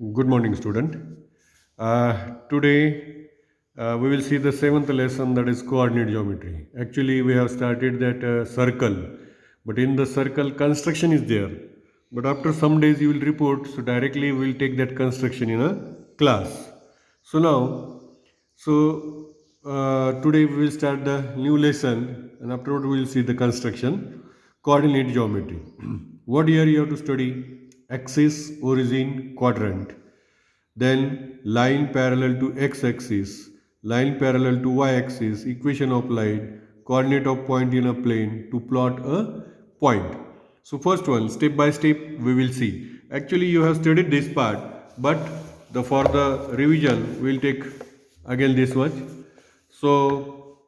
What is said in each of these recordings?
Good morning, student. Today we will see the seventh lesson, that is coordinate geometry. Actually, we have started that circle, but in the circle construction is there. But after some days you will report, so directly we will take that construction in a class. So now, today we will start the new lesson, and afterward we will see the construction coordinate geometry. What here you have to study? Axis, origin, quadrant, then line parallel to x-axis, line parallel to y-axis, equation of line, coordinate of point in a plane to plot a point. So first one, step by step we will see. Actually you have studied this part, but for the revision we will take again this much. So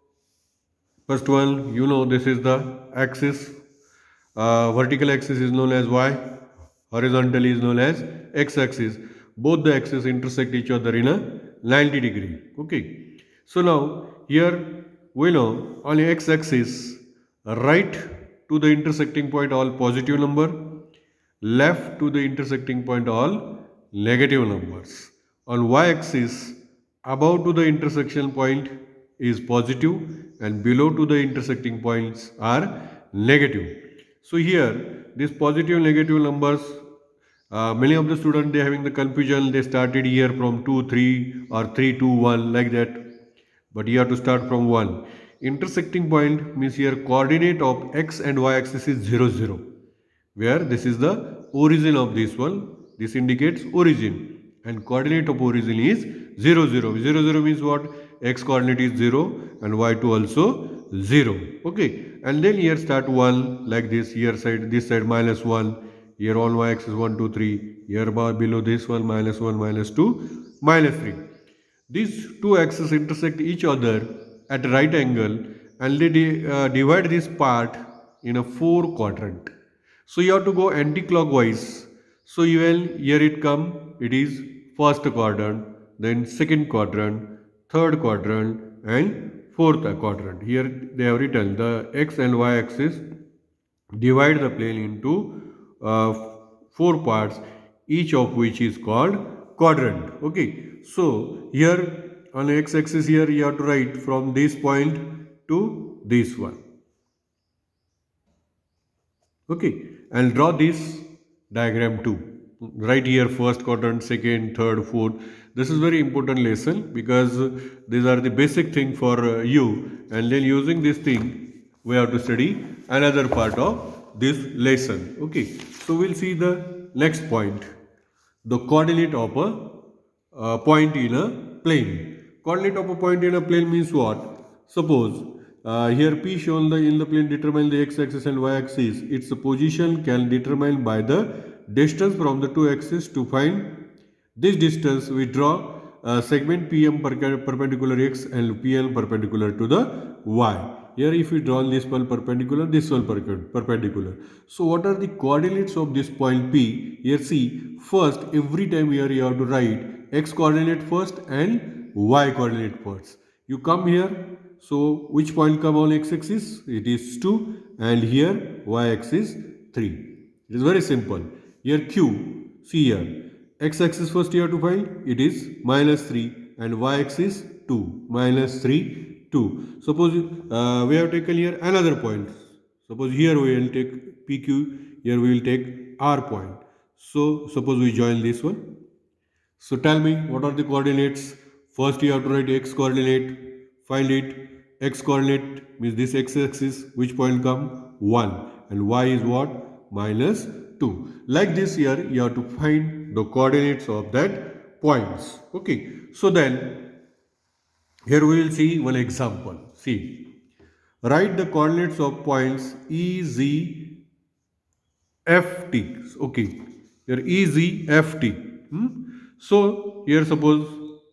first one, this is the axis. Vertical axis is known as y, horizontal is known as x-axis. Both the axes intersect each other in a 90 degree. Okay. So now here we know on x-axis, right to the intersecting point all positive number, left to the intersecting point all negative numbers. On y-axis, above to the intersection point is positive and below to the intersecting points are negative. So here this positive negative numbers, many of the students they having the confusion, they started here from 2 3 or 3 2 1 like that, but you have to start from 1. Intersecting point means here coordinate of x and y axis is 0 0, where this is the origin of this one. This indicates origin, and coordinate of origin is 0 0. 0 0 means what? X coordinate is 0 and y2 also 0. Okay, and then here start 1 like this. Here side, this side minus 1, here on y axis 1 2 3, here below this one minus 1 minus 2 minus 3. These two axes intersect each other at a right angle, and they divide this part in a 4 quadrant. So you have to go anti-clockwise. So you will, here it come, it is first quadrant, then second quadrant, third quadrant and fourth quadrant. Here they have written the x and y axis divide the plane into four parts, each of which is called quadrant. Okay, so here on x axis, here you have to write from this point to this one. Okay, and draw this diagram too. Right here, first quadrant, second, third, fourth. This is very important lesson because these are the basic thing for you, and then using this thing we have to study another part of this lesson. Okay, so we'll see the next point, the coordinate of a point in a plane. Coordinate of a point in a plane means what? Suppose here P shown in the plane determine the x-axis and y-axis. Its position can determine by the distance from the two axes. To find this distance, we draw a segment PM perpendicular x and PL perpendicular to the y. Here if we draw this one perpendicular, this one perpendicular. So what are the coordinates of this point P? Here see, first every time here you have to write x coordinate first and y coordinate first. You come here, so which point come on x-axis? It is 2, and here y-axis 3. It is very simple. Here Q, see here, x-axis first you have to find, it is minus 3, and y-axis 2, minus 3, 2. Suppose we have taken here another point. Suppose here we will take PQ, here we will take R point. So suppose we join this one. So tell me, what are the coordinates? First you have to write x coordinate, find it. X coordinate means this x-axis, which point come? 1, and y is what? Minus 2. Like this here you have to find the coordinates of that points. Okay, so then here we will see one example. See, write the coordinates of points E, Z, F, T. Okay, here E, Z, F, T. So here suppose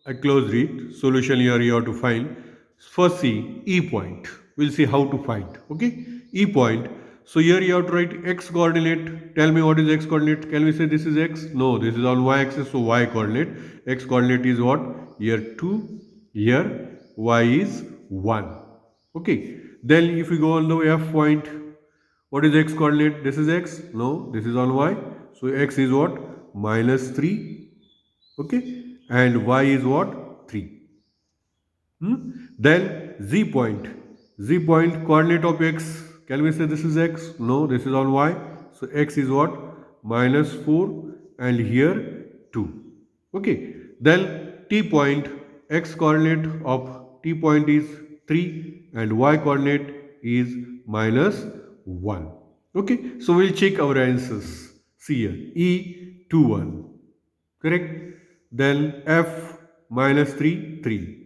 I close it. Solution here you have to find. First see E point. We'll see how to find. Okay, E point. So here you have to write x coordinate. Tell me what is x coordinate. Can we say this is x? No, this is on y axis, so y coordinate. X coordinate is what? Here 2, here y is 1. Okay, then if we go on the F point, what is x coordinate? This is x? No, this is on y. So x is what? Minus 3. Okay, and y is what? 3. Then z point. Z point, coordinate of x. Can we say this is x? No, this is on y. So x is what? Minus 4 and here 2. Okay. Then t point, x coordinate of t point is 3 and y coordinate is minus 1. Okay. So we'll check our answers. See here. E 2 1. Correct. Then f minus 3 3.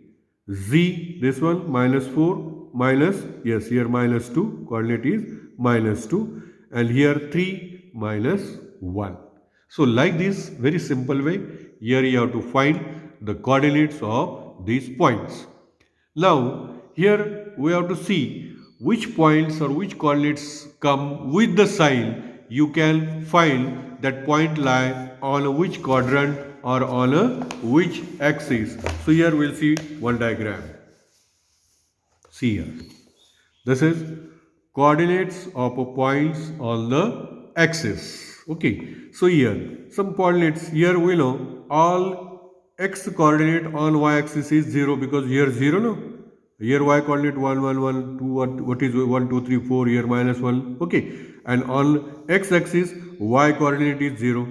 Z, this one minus 4 minus, yes, here minus 2, coordinate is minus 2 and here 3 minus 1. So like this, very simple way, here you have to find the coordinates of these points. Now here we have to see which points or which coordinates come with the sign. You can find that point lie on which quadrant or on which axis. So here we'll see one diagram. See here. This is coordinates of points on the axis. Okay. So here some coordinates. Here we know all x coordinate on y axis is 0 because here 0 no. Here y coordinate 1 1 1 2 what is 1 2 3 4 here minus 1. Okay. And on x axis y coordinate is 0.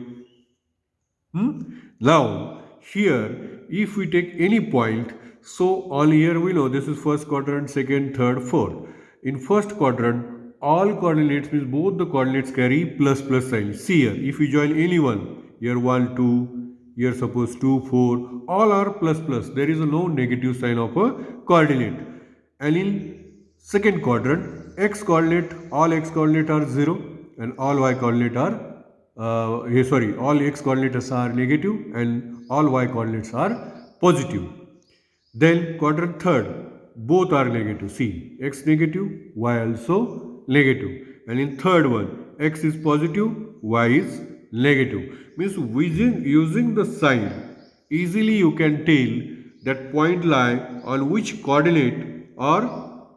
Now, here, if we take any point, so on here we know this is first quadrant, second, third, fourth. In first quadrant, all coordinates means both the coordinates carry plus plus sign. See here, if you join any one, here 1, 2, here suppose 2, 4, all are plus plus. There is no negative sign of a coordinate. And in second quadrant, x coordinate, all x coordinate are 0 and all y coordinate are all x coordinates are negative and all y coordinates are positive. Then quadrant third, both are negative. See, x negative, y also negative. And in third one, x is positive, y is negative. Means using the sign, easily you can tell that point lie on which coordinate or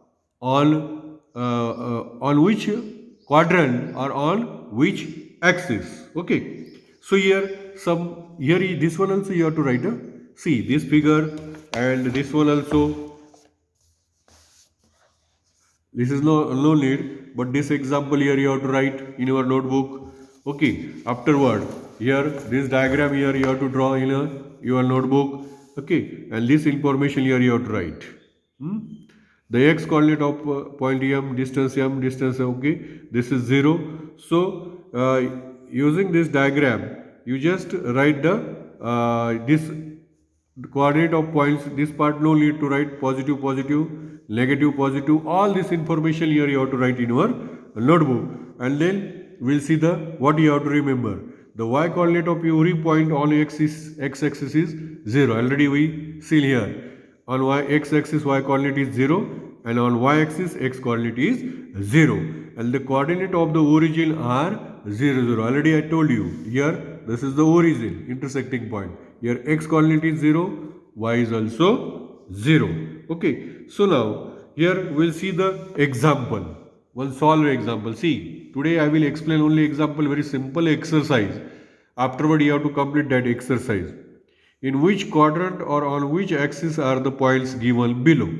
on which quadrant or on which axis. Okay. So here this one also you have to write. See this figure and this one also. This is no need, but this example here you have to write in your notebook. Okay. Afterward, here this diagram here you have to draw in your notebook. Okay. And this information here you have to write. The x coordinate of point m, distance, okay. This is 0. So using this diagram, you just write this coordinate of points. This part no need to write positive, positive, negative, positive. All this information here you have to write in your notebook, and then we'll see the what you have to remember. The y coordinate of every point on x axis is 0. Already we see here. On x axis y coordinate is 0 and on y axis x coordinate is 0 and the coordinate of the origin are 0 0. Already I told you here this is the origin intersecting point. Here x coordinate is 0, y is also 0. Okay. So now here we'll see the example. One solve example. See, today I will explain only example, very simple exercise. Afterward you have to complete that exercise. In which quadrant or on which axis are the points given below?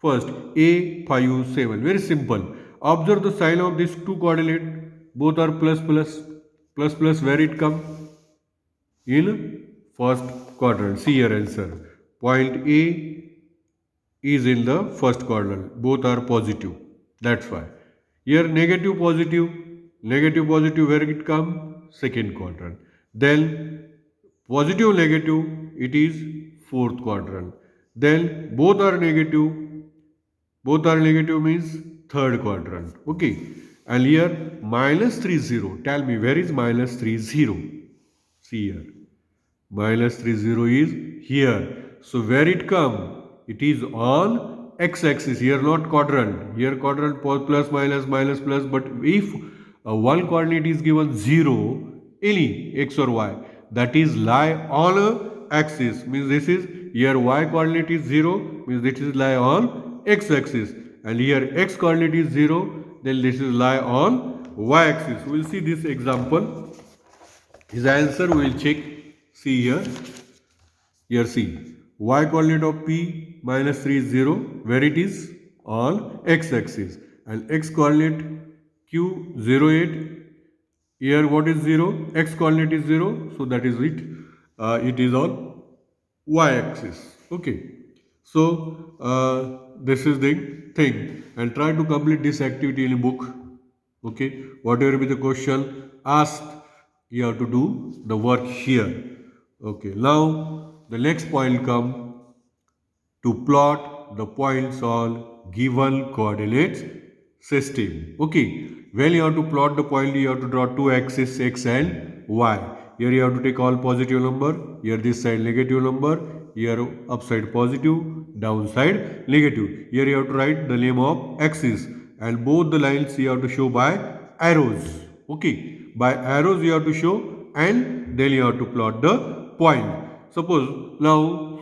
First, A, 5, 7. Very simple. Observe the sign of these two coordinates. Both are plus plus. Plus plus, where it come? In first quadrant. See your answer. Point A is in the first quadrant. Both are positive. That's why. Here negative, positive. Negative, positive, where it come? Second quadrant. Then positive, negative, it is fourth quadrant. Then both are negative. Both are negative means third quadrant. Okay. And here minus 3 0. Tell me where is minus 3 0? See here. Minus 3 0 is here. So where it come? It is on x-axis. Here not quadrant. Here quadrant plus minus minus plus. But if one coordinate is given 0, any x or y, that is lie on a axis. Means this is here y coordinate is 0. Means this is lie on x-axis. And here x coordinate is 0. Then this is lie on y-axis. We will see this example. His answer we will check. See here. Here see, y coordinate of p minus 3 is 0, where it is on x axis, and x coordinate q 0 8. Here what is 0? X coordinate is 0, so that is it. It is on y axis. Okay. So this is the thing, and try to complete this activity in a book. Okay. Whatever be the question asked, you have to do the work here. Okay. Now the next point come to plot the points on given coordinates system. Okay, when you have to plot the point, you have to draw two axes x and y. Here you have to take all positive number, here this side negative number, here upside positive, downside negative. Here you have to write the name of axis, and both the lines you have to show by arrows. Okay, by arrows you have to show, and then you have to plot the point. Suppose now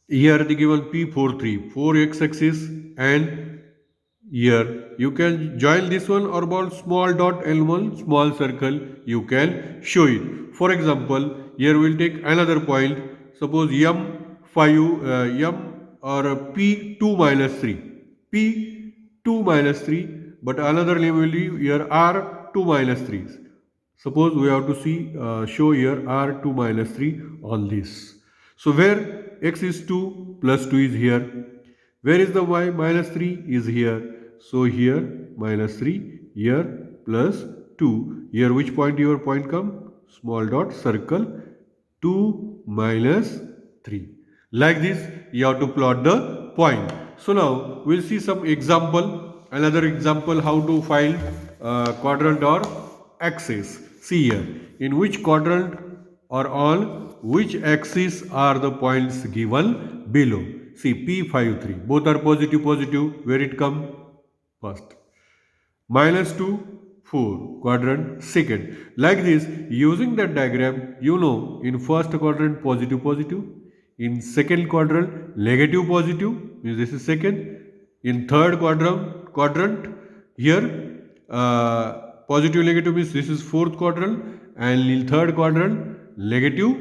here the given P43, 4x axis, and here you can join this one or one small dot and one small circle, you can show it. For example, here we will take another point, suppose M5, M or P2 minus 3, P2 minus 3, but another name will be here R2 minus 3. Suppose we have to see, show here R2 minus 3 on this. So where x is 2 plus 2 is here. Where is the y? Minus 3 is here. So here minus 3, here plus 2. Here which point your point come? Small dot circle 2 minus 3. Like this you have to plot the point. So now we will see some example. Another example how to find quadrant or axis. See here, in which quadrant or on which axis are the points given below. See P53, both are positive, where it come? First. Minus 2, 4, quadrant second. Like this, using that diagram, you know, in first quadrant positive, in second quadrant negative, means this is second. In third quadrant here positive negative means this is fourth quadrant, and in third quadrant negative,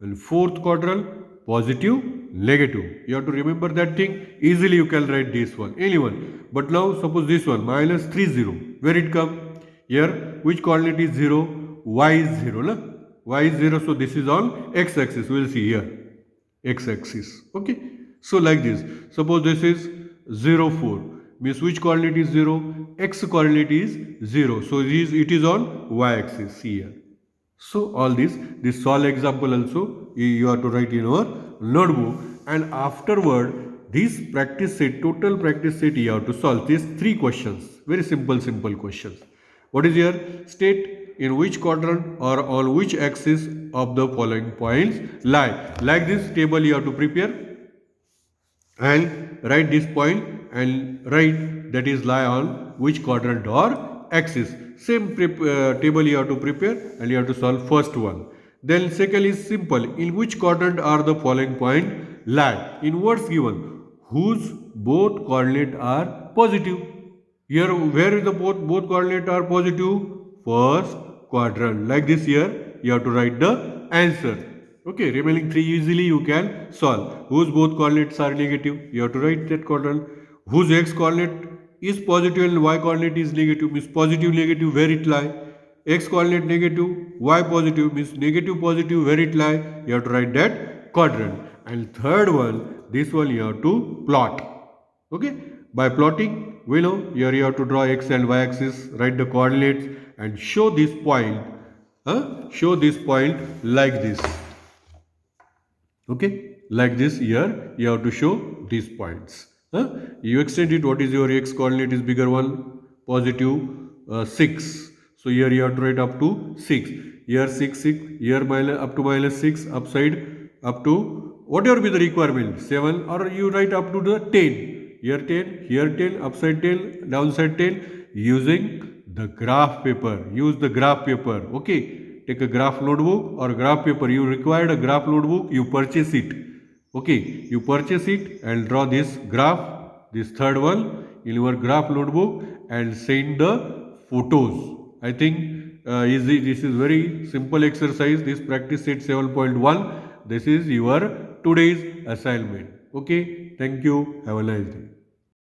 and fourth quadrant positive negative. You have to remember that thing. Easily you can write this one, anyone. But now suppose this one minus 3 0, where it come? Here which coordinate is 0? Y is 0, na? Y is 0, so this is on x axis. We will see here x axis. Okay, so like this, suppose this is 0 4, means which coordinate is 0? X coordinate is 0. So it is on y axis. See here. So all this solve example also you have to write in your notebook, and afterward this practice set, total practice set, you have to solve these 3 questions. Very simple questions. What is here? State in which quadrant or on which axis of the following points lie. Like this table you have to prepare and write this point and write that is lie on which quadrant or axis. Same table you have to prepare and you have to solve first one. Then second is simple. In which quadrant are the following point lie? In words given, whose both coordinate are positive. Here where is the both coordinate are positive? First quadrant. Like this here you have to write the answer. Okay, remaining 3 easily you can solve. Whose both coordinates are negative, you have to write that quadrant. Whose x coordinate is positive and y coordinate is negative, means positive negative, where it lie? X coordinate negative, y positive, means negative positive, where it lie? You have to write that quadrant. And third one, this one you have to plot. Okay, by plotting we know here you have to draw x and y axis, write the coordinates and show this point. Show this point like this. Okay, like this here you have to show these points. You extend it. What is your x coordinate is bigger one? Positive 6. So here you have to write up to 6. Here 6 6. Here minus up to minus 6. Upside up to whatever be the requirement, 7, or you write up to the 10. Here 10. Here 10. Upside 10. Downside 10. Using the graph paper. Use the graph paper. Okay. Take a graph notebook or graph paper. You required a graph notebook. You purchase it. Okay, you purchase it and draw this graph, this third one, in your graph notebook and send the photos. I think easy. This is very simple exercise. This practice set 7.1. This is your today's assignment. Okay. Thank you. Have a nice day.